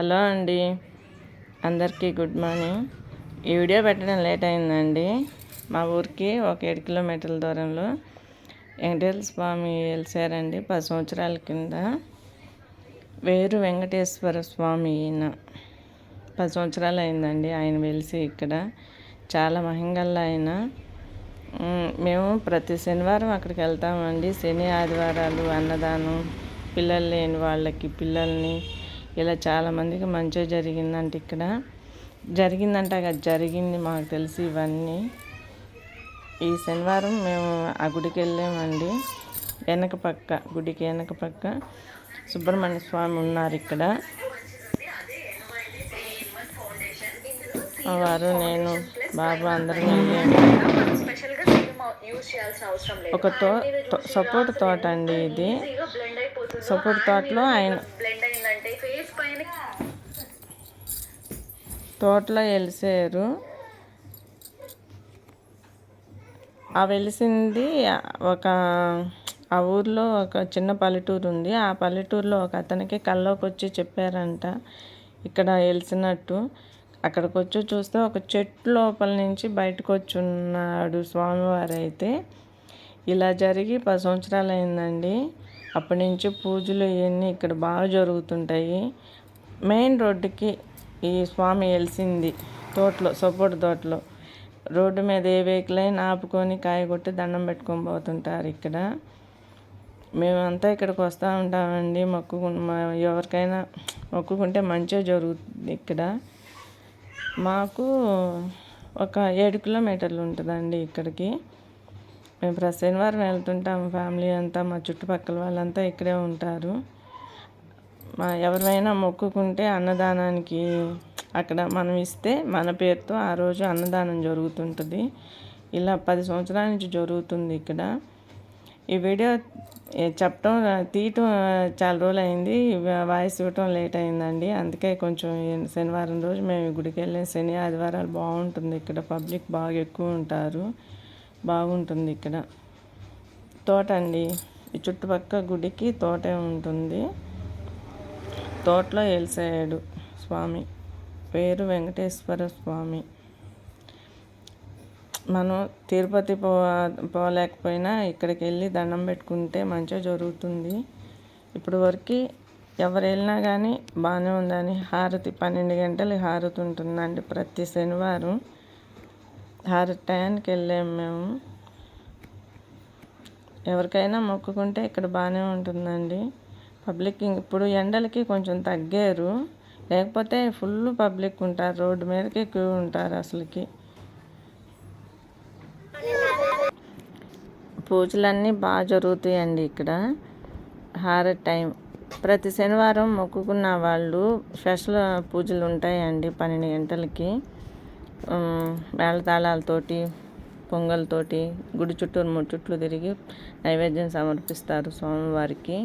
Hello అండి, అందరికీ good morning. ఈ వీడియో పెట్టడం లేట్ అయిందండి. మా ఊరికి ఒక 7 కిలోమీటర్ల దూరంలో వెంకటేశ్వర స్వామి వెలిసారండి. 10 సంవత్సరాల కింద వేరు వెంకటేశ్వర స్వామి ఈయన 10 సంవత్సరాలు అయిందండి ఆయన వెలిసి. ఇక్కడ చాలా మహింగల్ల ఆయన. మేము ప్రతి శనివారం అక్కడికి వెళ్తామండి. శని ఆదివారాలు అన్నదానం, పిల్లలు లేని వాళ్ళకి పిల్లల్ని, ఇలా చాలామందికి మంచిగా జరిగిందంటే ఇక్కడ జరిగిందంటే జరిగింది మాకు తెలిసి ఇవన్నీ. ఈ శనివారం మేము ఆ గుడికి వెళ్ళామండి. గుడికి వెనక పక్క సుబ్రహ్మణ్య స్వామి ఉన్నారు ఇక్కడ. వారు నేను బాబు అందరం ఒక సపోర్ట్ తోట అండి ఇది. సపోర్ట్ తోటలో ఆయన తోటలో వెలిసారు. ఆ వెలిసింది ఆ ఊర్లో ఒక చిన్న పల్లెటూరు ఉంది. ఆ పల్లెటూరులో ఒక అతనికి కల్లోకి వచ్చి చెప్పారంట ఇక్కడ వెలిసినట్టు. అక్కడికి వచ్చి చూస్తే ఒక చెట్టు లోపల నుంచి బయటకు వచ్చి ఉన్నాడు స్వామివారు. అయితే ఇలా జరిగి 10 సంవత్సరాలు అయిందండి. అప్పటి నుంచి పూజలు ఇవన్నీ ఇక్కడ బాగా జరుగుతుంటాయి. మెయిన్ రోడ్డుకి ఈ స్వామి వెలిసింది తోటలో, సపోర్ట్ తోటలో. రోడ్డు మీద ఏ వెహికల్ అయినా ఆపుకొని కాయ కొట్టి దండం పెట్టుకొని పోతుంటారు ఇక్కడ. మేమంతా ఇక్కడికి వస్తూ ఉంటామండి. ఎవరికైనా మొక్కుకుంటే మంచిగా జరుగుతుంది ఇక్కడ. మాకు ఒక 7 కిలోమీటర్లు ఉంటుందండి ఇక్కడికి. మేము ప్రతి శనివారం వెళ్తుంటాము. ఫ్యామిలీ అంతా, మా చుట్టుపక్కల వాళ్ళంతా ఇక్కడే ఉంటారు. ఎవరైనా మొక్కుకుంటే అన్నదానానికి అక్కడ మనం ఇస్తే మన పేరుతో ఆ రోజు అన్నదానం జరుగుతుంటుంది. ఇలా 10 సంవత్సరాల నుంచి జరుగుతుంది ఇక్కడ. ఈ వీడియో తీయటం చాలా రోజులు అయింది. వాయిస్ ఇవ్వటం లేట్ అయిందండి. అందుకే కొంచెం శనివారం రోజు మేము గుడికి వెళ్ళే శని ఆదివారాలు బాగుంటుంది ఇక్కడ. పబ్లిక్ బాగా ఎక్కువ ఉంటారు. బాగుంటుంది ఇక్కడ. తోట అండి, ఈ చుట్టుపక్కల గుడికి తోటే ఉంటుంది. తోటలో వెలిసాడు స్వామి, పేరు వెంకటేశ్వర స్వామి. మనం తిరుపతి పోలేకపోయినా ఇక్కడికి వెళ్ళి దండం పెట్టుకుంటే మంచిగా జరుగుతుంది. ఇప్పుడు వరకు ఎవరు వెళ్ళినా కానీ బాగానే ఉందని. హారతి 12 గంటలకి హారతి ఉంటుందండి ప్రతి శనివారం. హారతి టయానికి వెళ్ళాము మేము. ఎవరికైనా మొక్కుకుంటే ఇక్కడ బాగానే ఉంటుందండి. పబ్లిక్ ఇప్పుడు ఎండలకి కొంచెం తగ్గారు, లేకపోతే ఫుల్ పబ్లిక్ ఉంటారు. రోడ్డు మీదకి ఎక్కువ ఉంటారు అసలుకి. పూజలన్నీ బాగా జరుగుతాయండి ఇక్కడ. హారతి టైం ప్రతి శనివారం మొక్కుకున్న వాళ్ళు స్పెషల్ పూజలు ఉంటాయండి 12 గంటలకి. మేళతాళాలతోటి, పొంగల్తోటి గుడి చుట్టూ 3 చుట్లు తిరిగి నైవేద్యం సమర్పిస్తారు స్వామివారికి.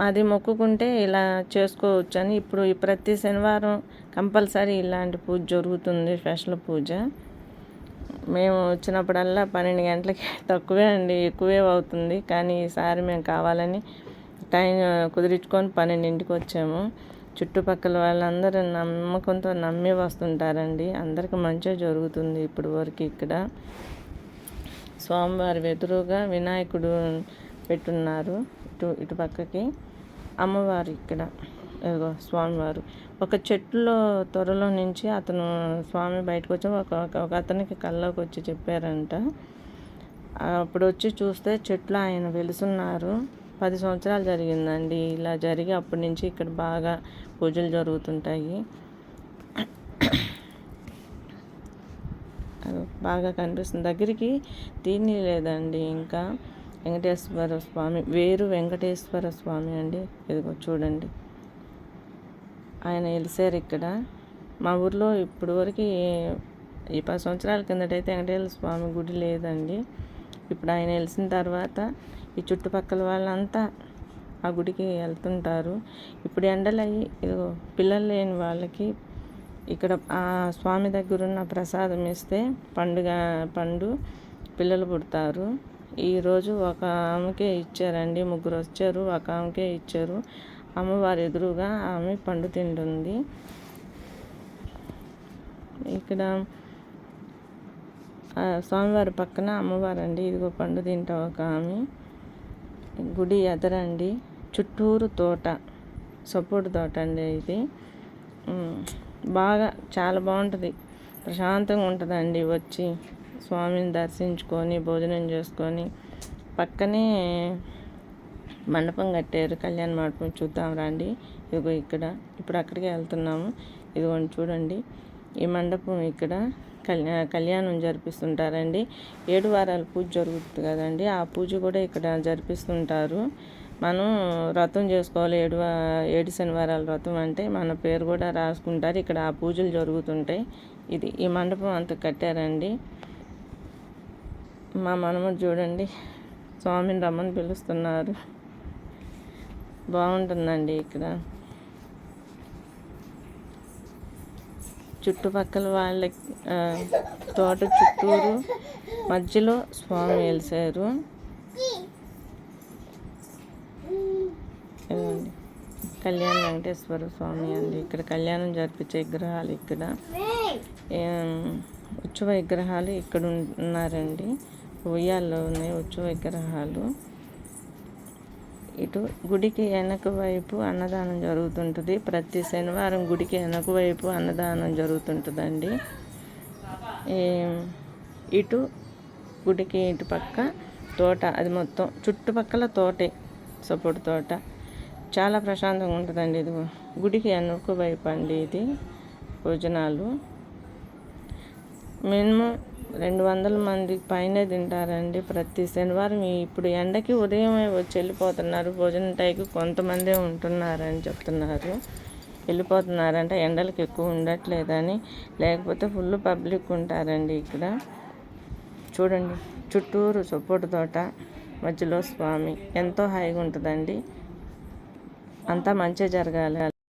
అది మొక్కుకుంటే ఇలా చేసుకోవచ్చు అని ఇప్పుడు ప్రతి శనివారం కంపల్సరీ ఇలాంటి పూజ జరుగుతుంది, స్పెషల్ పూజ. మేము వచ్చినప్పుడల్లా 12 గంటలకి తక్కువే అండి, ఎక్కువే అవుతుంది. కానీ ఈసారి మేము కావాలని టైం కుదిరించుకొని 12ంటికి వచ్చాము. చుట్టుపక్కల వాళ్ళందరూ నమ్మకంతో నమ్మి వస్తుంటారండి. అందరికీ మంచిగా జరుగుతుంది ఇప్పుడు వరకు ఇక్కడ. స్వామివారి ఎదురుగా వినాయకుడు పెట్టున్నారు. ఇటు పక్కకి అమ్మవారు ఇక్కడ. స్వామివారు ఒక చెట్టులో త్వరలో నుంచి అతను స్వామి బయటకు వచ్చి ఒక అతనికి కల్లోకి వచ్చి చెప్పారంట. అప్పుడు వచ్చి చూస్తే చెట్లు ఆయన వెలుసున్నారు. 10 సంవత్సరాలు జరిగిందండి ఇలా జరిగి. అప్పటి నుంచి ఇక్కడ బాగా పూజలు జరుగుతుంటాయి. బాగా కనిపిస్తుంది. దగ్గరికి దీన్ని లేదండి. ఇంకా వెంకటేశ్వర స్వామి, వేరు వెంకటేశ్వర స్వామి అండి. ఇదిగో చూడండి, ఆయన వెలిసారు ఇక్కడ. మా ఊర్లో ఇప్పుడు వరకు ఈ 10 సంవత్సరాల కిందటైతే వెంకటేశ్వర స్వామి గుడి లేదండి. ఇప్పుడు ఆయన వెలిసిన తర్వాత ఈ చుట్టుపక్కల వాళ్ళంతా ఆ గుడికి వెళ్తుంటారు. ఇప్పుడు ఎండలయ్యి ఇదిగో పిల్లలు లేని వాళ్ళకి ఇక్కడ ఆ స్వామి దగ్గర ఉన్న ప్రసాదం ఇస్తే పండు పిల్లలు పుడతారు. ఈరోజు ఒక ఆమెకే ఇచ్చారండి. 3 వచ్చారు, ఒక ఆమెకే ఇచ్చారు. అమ్మవారి ఎదురుగా ఆమె పండు తింటుంది. ఇక్కడ స్వామివారి పక్కన అమ్మవారు అండి. ఇదిగో పండు తింటా ఒక ఆమె. గుడి ఎదరండి, చుట్టూరు తోట, సపోర్ట్ తోట అండి ఇది. బాగా చాలా బాగుంటుంది, ప్రశాంతంగా ఉంటుందండి. వచ్చి స్వామిని దర్శించుకొని భోజనం చేసుకొని పక్కనే మండపం కట్టారు, కళ్యాణ మండపం. చూద్దాం రండి. ఇదిగో ఇక్కడ ఇప్పుడు అక్కడికి వెళ్తున్నాము. ఇదిగోండి చూడండి, ఈ మండపం ఇక్కడ కళ్యాణం జరిపిస్తుంటారండి. 7 వారాల పూజ జరుగుతుంది కదండి, ఆ పూజ కూడా ఇక్కడ జరిపిస్తుంటారు. మనం వ్రతం చేసుకోవాలి, 7 శనివారాల వ్రతం అంటే మన పేరు కూడా రాసుకుంటారు. ఇక్కడ ఆ పూజలు జరుగుతుంటాయి. ఇది ఈ మండపం అంతా కట్టారండి. మా మనమడు చూడండి, స్వామిని రమ్మని పిలుస్తున్నారు. బాగుంటుందండి ఇక్కడ. చుట్టుపక్కల వాళ్ళ తోట చుట్టూరు మధ్యలో స్వామి వెలిసారు. కళ్యాణ వెంకటేశ్వర స్వామి అండి. ఇక్కడ కళ్యాణం జరిపించే విగ్రహాలు, ఇక్కడ ఉత్సవ విగ్రహాలు ఇక్కడ ఉన్నారండి. ఉయ్యాల్లో ఉన్నాయి ఉత్సవ విగ్రహాలు. ఇటు గుడికి వెనక వైపు అన్నదానం జరుగుతుంటుంది. ప్రతి శనివారం గుడికి వెనక వైపు అన్నదానం జరుగుతుంటుందండి. ఇటు గుడికి ఇటు పక్క తోట, అది మొత్తం చుట్టుపక్కల తోటే, సపోర్ట్ తోట. చాలా ప్రశాంతంగా ఉంటుందండి. ఇది గుడికి వెనక వైపు అండి. ఇది భోజనాలు మినిమం 200 మంది పైనే తింటారండి ప్రతి శనివారం. ఇప్పుడు ఎండకి ఉదయం వచ్చి వెళ్ళిపోతున్నారు, భోజనం టైంకి కొంతమందే ఉంటున్నారని చెప్తున్నారు. వెళ్ళిపోతున్నారంటే ఎండలకు ఎక్కువ ఉండట్లేదని, లేకపోతే ఫుల్ పబ్లిక్ ఉంటారండి ఇక్కడ. చూడండి, చుట్టూరు సపోర్ట్ తోట, మధ్యలో స్వామి. ఎంతో హాయిగా ఉంటుందండి. అంతా మంచి జరగాలి.